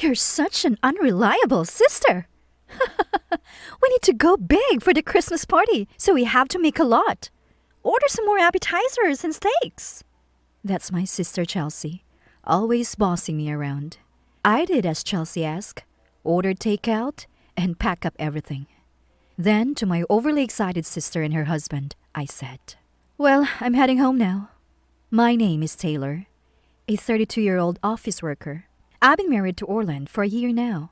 You're such an unreliable sister. We need to go big for the Christmas party, so we have to make a lot. Order some more appetizers and steaks. That's my sister Chelsea, always bossing me around. I did as Chelsea asked, ordered takeout, and pack up everything. Then, to my overly excited sister and her husband, I said, "Well, I'm heading home now. My name is Taylor, a 32-year-old office worker. I've been married to Orland for a year now.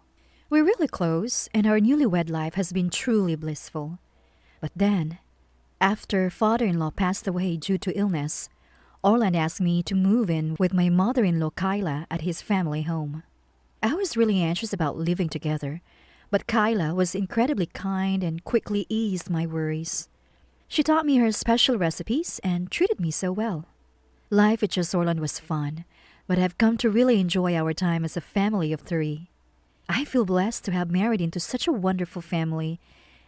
We're really close, and our newlywed life has been truly blissful. But then, after father-in-law passed away due to illness, Orland asked me to move in with my mother-in-law Kyla at his family home. I was really anxious about living together, but Kyla was incredibly kind and quickly eased my worries. She taught me her special recipes and treated me so well. Life with just Orland was fun, but I've come to really enjoy our time as a family of 3. I feel blessed to have married into such a wonderful family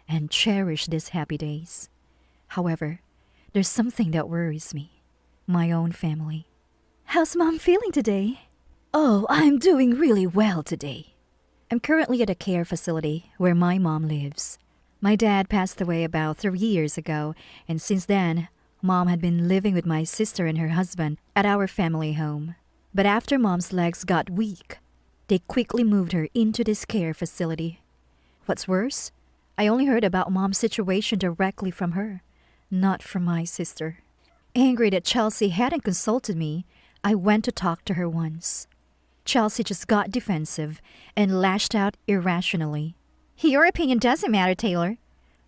and cherish these happy days. However, there's something that worries me. My own family. How's Mom feeling today? Oh, I'm doing really well today. I'm currently at a care facility where my mom lives. My dad passed away about 3 years ago, and since then, Mom had been living with my sister and her husband at our family home. But after Mom's legs got weak, they quickly moved her into this care facility. What's worse, I only heard about Mom's situation directly from her, not from my sister. Angry that Chelsea hadn't consulted me, I went to talk to her once. Chelsea just got defensive and lashed out irrationally. Your opinion doesn't matter, Taylor.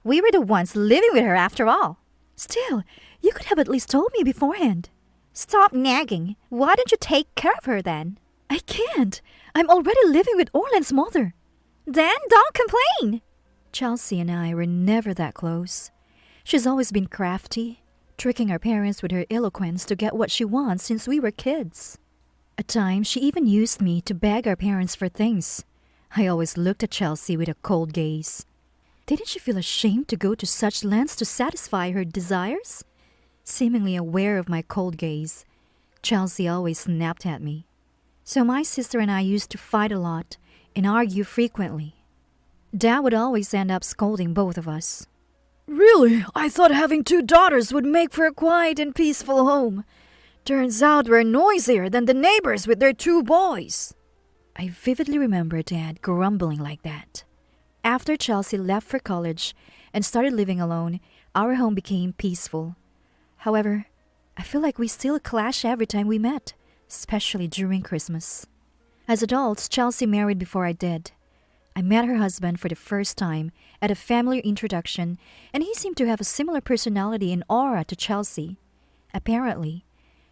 We were the ones living with her after all. Still, you could have at least told me beforehand. Stop nagging. Why don't you take care of her then? I can't. I'm already living with Orland's mother. Then don't complain. Chelsea and I were never that close. She's always been crafty, tricking our parents with her eloquence to get what she wants since we were kids. At times, she even used me to beg our parents for things. I always looked at Chelsea with a cold gaze. Didn't she feel ashamed to go to such lengths to satisfy her desires? Seemingly aware of my cold gaze, Chelsea always snapped at me. So my sister and I used to fight a lot and argue frequently. Dad would always end up scolding both of us. Really, I thought having 2 daughters would make for a quiet and peaceful home. Turns out we're noisier than the neighbors with their 2 boys. I vividly remember Dad grumbling like that. After Chelsea left for college and started living alone, our home became peaceful. However, I feel like we still clash every time we met, especially during Christmas. As adults, Chelsea married before I did. I met her husband for the first time at a family introduction, and he seemed to have a similar personality and aura to Chelsea. Apparently,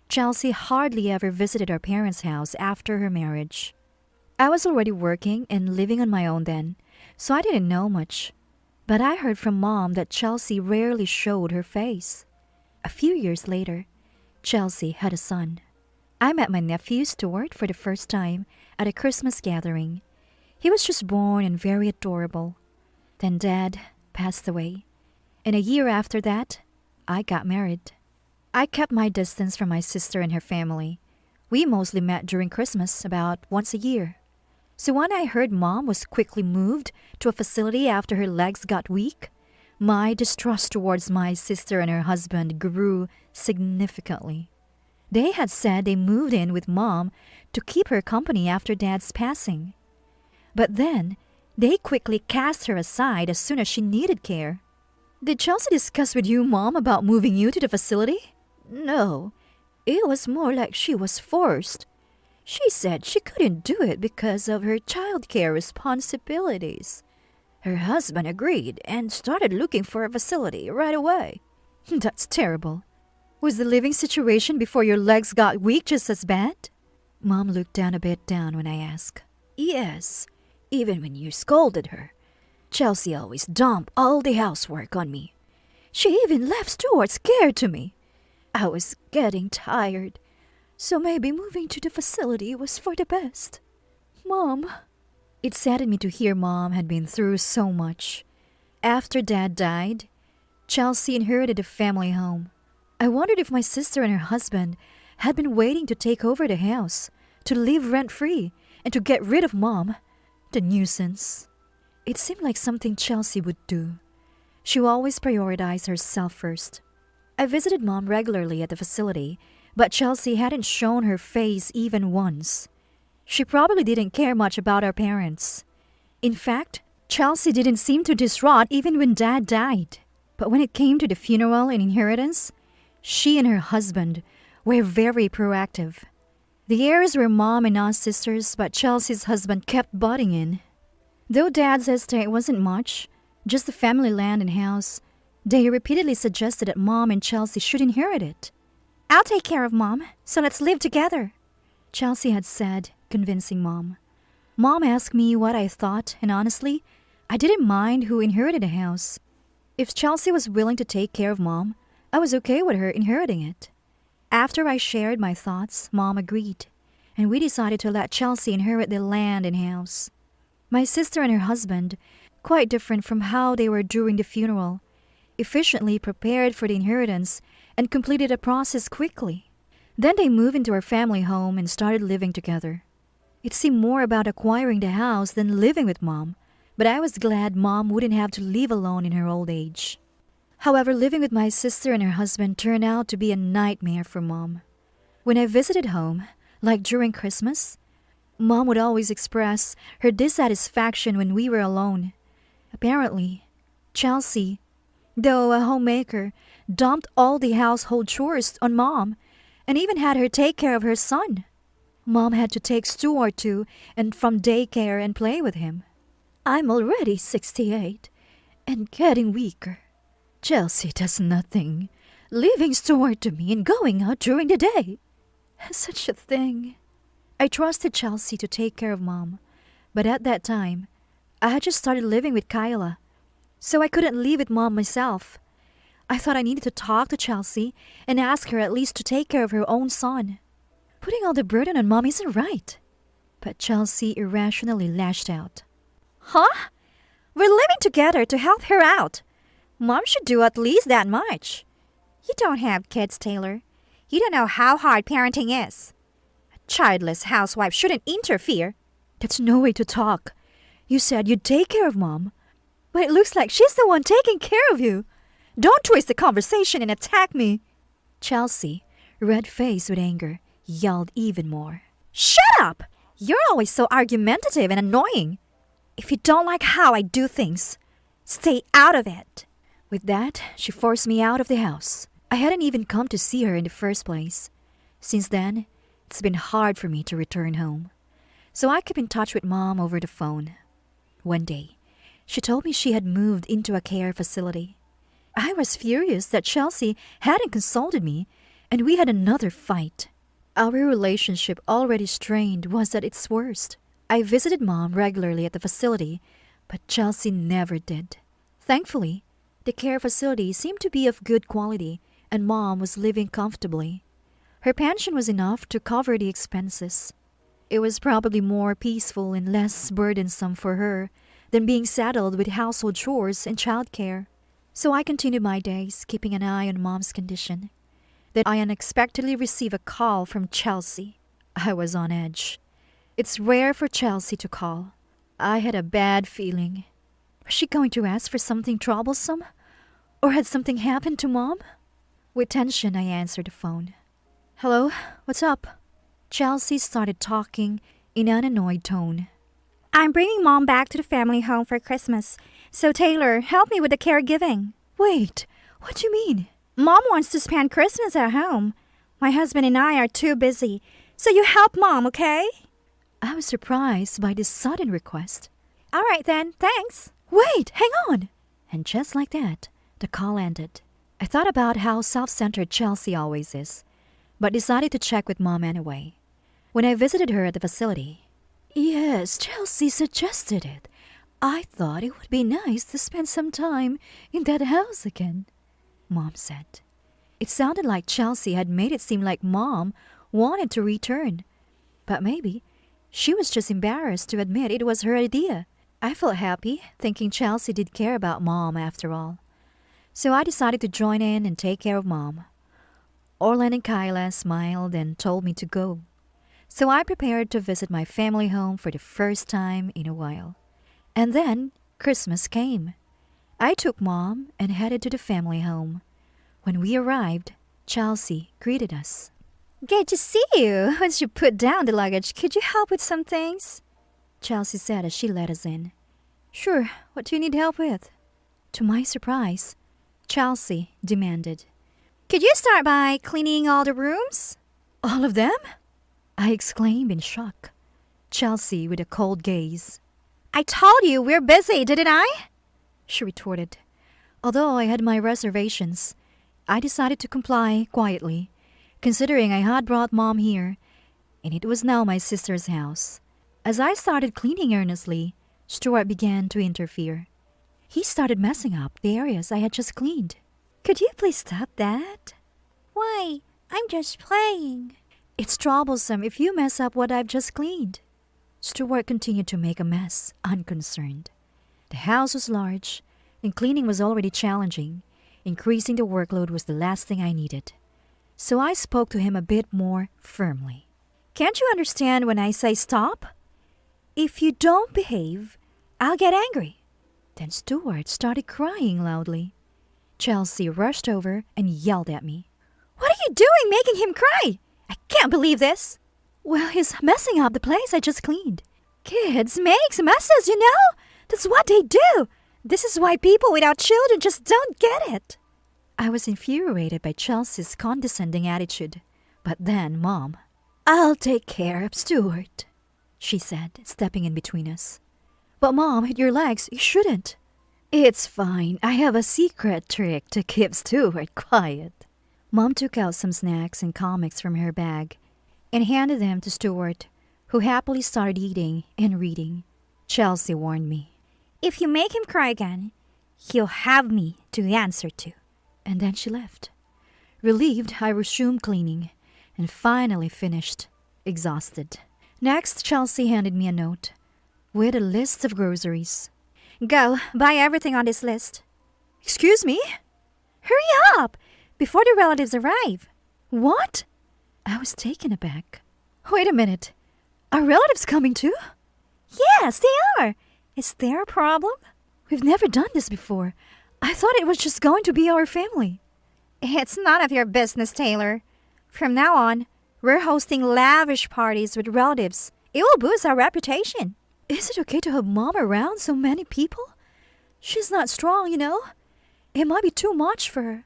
Chelsea hardly ever visited our parents' house after her marriage. I was already working and living on my own then, so I didn't know much. But I heard from Mom that Chelsea rarely showed her face. A few years later, Chelsea had a son. I met my nephew Stuart for the first time at a Christmas gathering. He was just born and very adorable. Then Dad passed away, and a year after that, I got married. I kept my distance from my sister and her family. We mostly met during Christmas, about once a year. So when I heard Mom was quickly moved to a facility after her legs got weak, my distrust towards my sister and her husband grew significantly. They had said they moved in with Mom to keep her company after Dad's passing. But then, they quickly cast her aside as soon as she needed care. Did Chelsea discuss with you, Mom, about moving you to the facility? No, it was more like she was forced. She said she couldn't do it because of her childcare responsibilities. Her husband agreed and started looking for a facility right away. That's terrible. Was the living situation before your legs got weak just as bad? Mom looked down a bit down when I asked. Yes, even when you scolded her. Chelsea always dumped all the housework on me. She even left Stuart scared to me. I was getting tired, so maybe moving to the facility was for the best. Mom. It saddened me to hear Mom had been through so much. After Dad died, Chelsea inherited a family home. I wondered if my sister and her husband had been waiting to take over the house, to live rent-free, and to get rid of Mom. The nuisance. It seemed like something Chelsea would do. She will always prioritize herself first. I visited Mom regularly at the facility, but Chelsea hadn't shown her face even once. She probably didn't care much about our parents. In fact, Chelsea didn't seem too distraught even when Dad died. But when it came to the funeral and inheritance, she and her husband were very proactive. The heirs were Mom and us sisters, but Chelsea's husband kept butting in. Though Dad's estate wasn't much, just the family land and house, they repeatedly suggested that Mom and Chelsea should inherit it. "I'll take care of Mom, so let's live together," Chelsea had said, convincing Mom. Mom asked me what I thought, and honestly, I didn't mind who inherited the house. If Chelsea was willing to take care of Mom, I was okay with her inheriting it. After I shared my thoughts, Mom agreed, and we decided to let Chelsea inherit the land and house. My sister and her husband, quite different from how they were during the funeral, efficiently prepared for the inheritance and completed the process quickly. Then they moved into our family home and started living together. It seemed more about acquiring the house than living with Mom, but I was glad Mom wouldn't have to live alone in her old age. However, living with my sister and her husband turned out to be a nightmare for Mom. When I visited home, like during Christmas, Mom would always express her dissatisfaction when we were alone. Apparently, Chelsea, though a homemaker, dumped all the household chores on Mom and even had her take care of her son. Mom had to take Stuart to and from daycare and play with him. "I'm already 68 and getting weaker. Chelsea does nothing, leaving Stuart to me and going out during the day. Such a thing." I trusted Chelsea to take care of Mom, but at that time, I had just started living with Kyla, so I couldn't live with Mom myself. I thought I needed to talk to Chelsea and ask her at least to take care of her own son. Putting all the burden on Mom isn't right. But Chelsea irrationally lashed out. "Huh? We're living together to help her out. Mom should do at least that much. You don't have kids, Taylor. You don't know how hard parenting is. A childless housewife shouldn't interfere." "That's no way to talk. You said you'd take care of Mom, but it looks like she's the one taking care of you. Don't twist the conversation and attack me." Chelsea, red-faced with anger, yelled even more. "Shut up! You're always so argumentative and annoying. If you don't like how I do things, stay out of it." With that, she forced me out of the house. I hadn't even come to see her in the first place. Since then, it's been hard for me to return home. So I kept in touch with Mom over the phone. One day, she told me she had moved into a care facility. I was furious that Chelsea hadn't consulted me, and we had another fight. Our relationship, already strained, was at its worst. I visited Mom regularly at the facility, but Chelsea never did. Thankfully, the care facility seemed to be of good quality, and Mom was living comfortably. Her pension was enough to cover the expenses. It was probably more peaceful and less burdensome for her than being saddled with household chores and childcare. So I continued my days, keeping an eye on Mom's condition. Then I unexpectedly received a call from Chelsea. I was on edge. It's rare for Chelsea to call. I had a bad feeling. Was she going to ask for something troublesome? Or had something happened to Mom? With tension, I answered the phone. "Hello, what's up?" Chelsea started talking in an annoyed tone. "I'm bringing Mom back to the family home for Christmas. So Taylor, help me with the caregiving." "Wait, what do you mean?" "Mom wants to spend Christmas at home. My husband and I are too busy. So you help Mom, okay?" I was surprised by this sudden request. "All right then, thanks." "Wait, hang on." And just like that, the call ended. I thought about how self-centered Chelsea always is, but decided to check with Mom anyway. When I visited her at the facility, "Yes, Chelsea suggested it. I thought it would be nice to spend some time in that house again," Mom said. It sounded like Chelsea had made it seem like Mom wanted to return. But maybe she was just embarrassed to admit it was her idea. I felt happy, thinking Chelsea did care about Mom after all. So I decided to join in and take care of Mom. Orlan and Kyla smiled and told me to go. So I prepared to visit my family home for the first time in a while. And then Christmas came. I took Mom and headed to the family home. When we arrived, Chelsea greeted us. Good to see you. Once you put down the luggage, could you help with some things? Chelsea said as she let us in. Sure, what do you need help with? To my surprise, Chelsea demanded. Could you start by cleaning all the rooms? All of them? I exclaimed in shock. Chelsea with a cold gaze. I told you we're busy, didn't I? She retorted. Although I had my reservations, I decided to comply quietly, considering I had brought Mom here, and it was now my sister's house. As I started cleaning earnestly, Stuart began to interfere. He started messing up the areas I had just cleaned. Could you please stop that? Why? I'm just playing. It's troublesome if you mess up what I've just cleaned. Stuart continued to make a mess, unconcerned. The house was large, and cleaning was already challenging. Increasing the workload was the last thing I needed. So I spoke to him a bit more firmly. Can't you understand when I say stop? If you don't behave, I'll get angry. Then Stuart started crying loudly. Chelsea rushed over and yelled at me. What are you doing making him cry? I can't believe this. Well, he's messing up the place I just cleaned. Kids makes messes, you know? That's what they do. This is why people without children just don't get it. I was infuriated by Chelsea's condescending attitude. But then Mom, I'll take care of Stuart, she said, stepping in between us. But Mom, hit your legs. You shouldn't. It's fine. I have a secret trick to keep Stuart quiet. Mom took out some snacks and comics from her bag and handed them to Stuart, who happily started eating and reading. Chelsea warned me. If you make him cry again, he'll have me to answer to. And then she left. Relieved, I resumed cleaning and finally finished, exhausted. Next, Chelsea handed me a note with a list of groceries. Go, buy everything on this list. Excuse me? Hurry up, before the relatives arrive. What? I was taken aback. Wait a minute. Are relatives coming too? Yes, they are. Is there a problem? We've never done this before. I thought it was just going to be our family. It's none of your business, Taylor. From now on, we're hosting lavish parties with relatives. It will boost our reputation. Is it okay to have Mom around so many people? She's not strong, you know. It might be too much for her.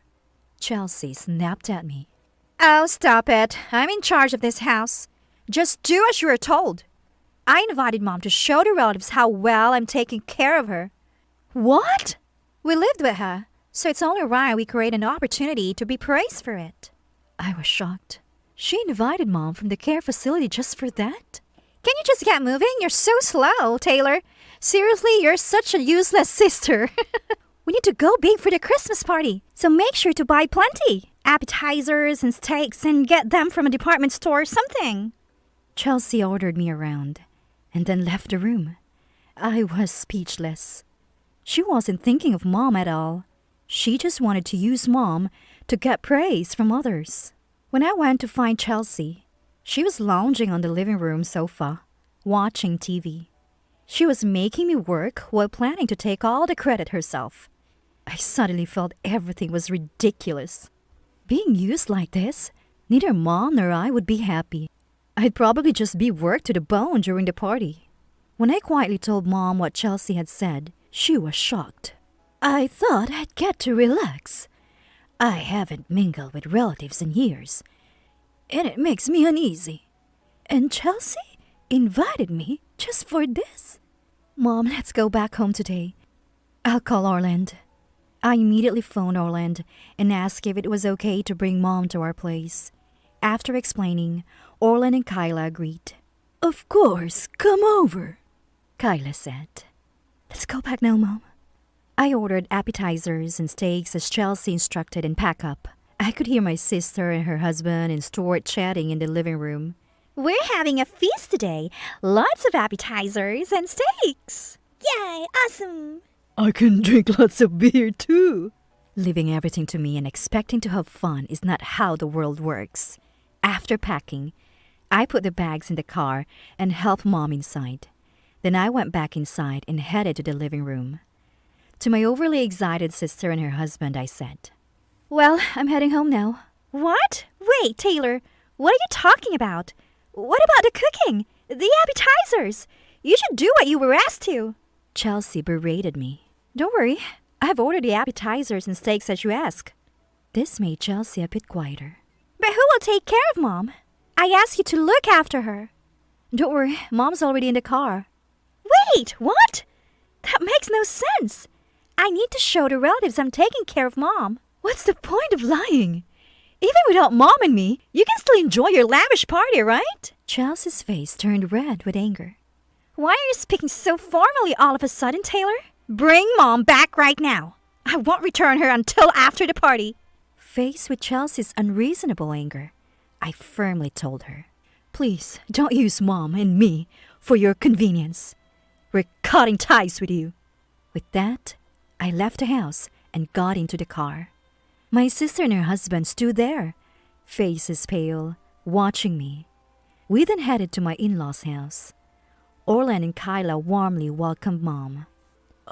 Chelsea snapped at me. Oh, stop it. I'm in charge of this house. Just do as you are told. I invited Mom to show the relatives how well I'm taking care of her. What? We lived with her, so it's only right we create an opportunity to be praised for it. I was shocked. She invited Mom from the care facility just for that? Can you just get moving? You're so slow, Taylor. Seriously, you're such a useless sister. We need to go big for the Christmas party, so make sure to buy plenty. Appetizers and steaks and get them from a department store or something. Chelsea ordered me around and then left the room. I was speechless. She wasn't thinking of Mom at all. She just wanted to use Mom to get praise from others. When I went to find Chelsea, she was lounging on the living room sofa, watching TV. She was making me work while planning to take all the credit herself. I suddenly felt everything was ridiculous. Being used like this, neither Mom nor I would be happy. I'd probably just be worked to the bone during the party. When I quietly told Mom what Chelsea had said, she was shocked. I thought I'd get to relax. I haven't mingled with relatives in years, and it makes me uneasy. And Chelsea invited me just for this. Mom, let's go back home today. I'll call Orland. I immediately phoned Orland and asked if it was okay to bring Mom to our place. After explaining, Orland and Kyla agreed. Of course, come over, Kyla said. Let's go back now, Mom. I ordered appetizers and steaks as Chelsea instructed and pack up. I could hear my sister and her husband and Stuart chatting in the living room. We're having a feast today. Lots of appetizers and steaks. Yay, awesome. I can drink lots of beer too. Leaving everything to me and expecting to have fun is not how the world works. After packing, I put the bags in the car and helped Mom inside. Then I went back inside and headed to the living room. To my overly excited sister and her husband, I said, "Well, I'm heading home now." What? Wait, Taylor. What are you talking about? What about the cooking? The appetizers? You should do what you were asked to. Chelsea berated me. Don't worry. I've ordered the appetizers and steaks as you asked. This made Chelsea a bit quieter. But who will take care of Mom? I asked you to look after her. Don't worry, Mom's already in the car. Wait, what? That makes no sense. I need to show the relatives I'm taking care of Mom. What's the point of lying? Even without Mom and me, you can still enjoy your lavish party, right? Chelsea's face turned red with anger. Why are you speaking so formally all of a sudden, Taylor? Bring Mom back right now. I won't return her until after the party. Faced with Chelsea's unreasonable anger, I firmly told her, "Please, don't use Mom and me for your convenience. We're cutting ties with you." With that, I left the house and got into the car. My sister and her husband stood there, faces pale, watching me. We then headed to my in-laws' house. Orland and Kyla warmly welcomed Mom.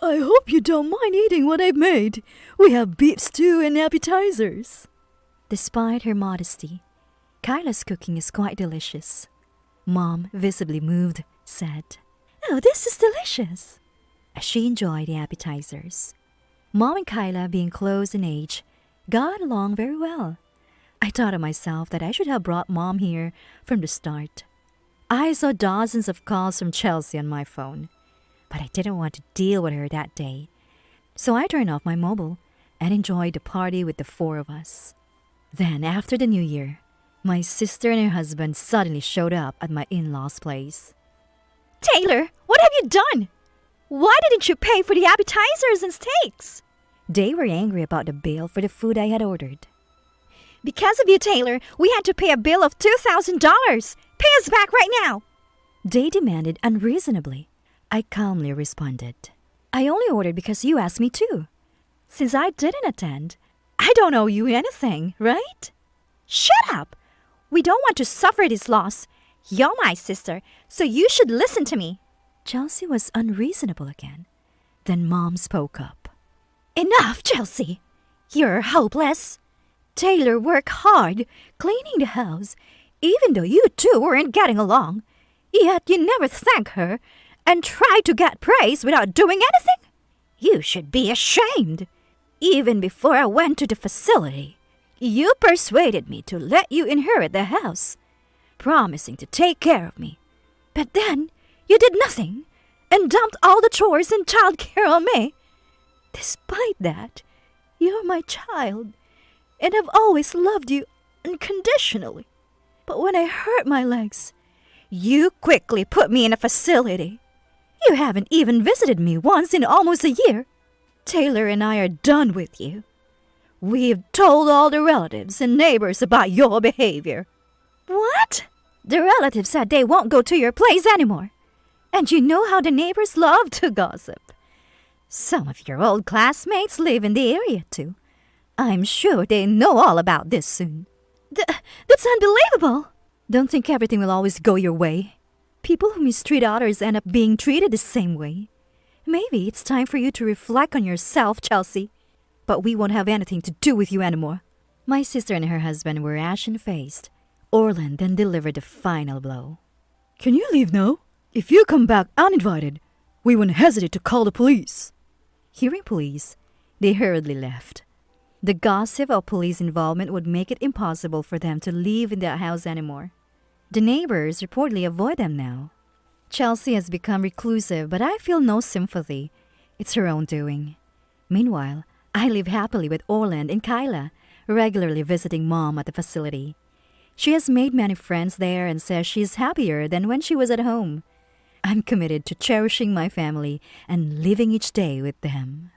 "I hope you don't mind eating what I've made. We have beef stew and appetizers." Despite her modesty, Kyla's cooking is quite delicious. Mom, visibly moved, said, "Oh, this is delicious," as she enjoyed the appetizers. Mom and Kyla, being close in age, got along very well. I thought to myself that I should have brought Mom here from the start. I saw dozens of calls from Chelsea on my phone, but I didn't want to deal with her that day. So I turned off my mobile and enjoyed the party with the four of us. Then, after the New Year, my sister and her husband suddenly showed up at my in-laws' place. Taylor, what have you done? Why didn't you pay for the appetizers and steaks? They were angry about the bill for the food I had ordered. Because of you, Taylor, we had to pay a bill of $2,000. Pay us back right now. They demanded unreasonably. I calmly responded, "I only ordered because you asked me to. Since I didn't attend, I don't owe you anything, right?" Shut up. We don't want to suffer this loss. You're my sister, so you should listen to me. Chelsea was unreasonable again. Then Mom spoke up. Enough, Chelsea. You're hopeless. Taylor worked hard cleaning the house, even though you two weren't getting along. Yet you never thank her and try to get praise without doing anything. You should be ashamed. Even before I went to the facility, you persuaded me to let you inherit the house, promising to take care of me. But then you did nothing and dumped all the chores and childcare on me. Despite that, you're my child, and I've always loved you unconditionally. But when I hurt my legs, you quickly put me in a facility. You haven't even visited me once in almost a year. Taylor and I are done with you. We've told all the relatives and neighbors about your behavior." What? The relatives said they won't go to your place anymore. And you know how the neighbors love to gossip. Some of your old classmates live in the area too. I'm sure they know all about this soon. That's unbelievable. Don't think everything will always go your way. People who mistreat others end up being treated the same way. Maybe it's time for you to reflect on yourself, Chelsea. But we won't have anything to do with you anymore. My sister and her husband were ashen-faced. Orland then delivered the final blow. "Can you leave now? If you come back uninvited, we won't hesitate to call the police." Hearing police, they hurriedly left. The gossip of police involvement would make it impossible for them to live in that house anymore. The neighbors reportedly avoid them now. Chelsea has become reclusive, but I feel no sympathy. It's her own doing. Meanwhile, I live happily with Orland and Kyla, regularly visiting Mom at the facility. She has made many friends there and says she's happier than when she was at home. I'm committed to cherishing my family and living each day with them.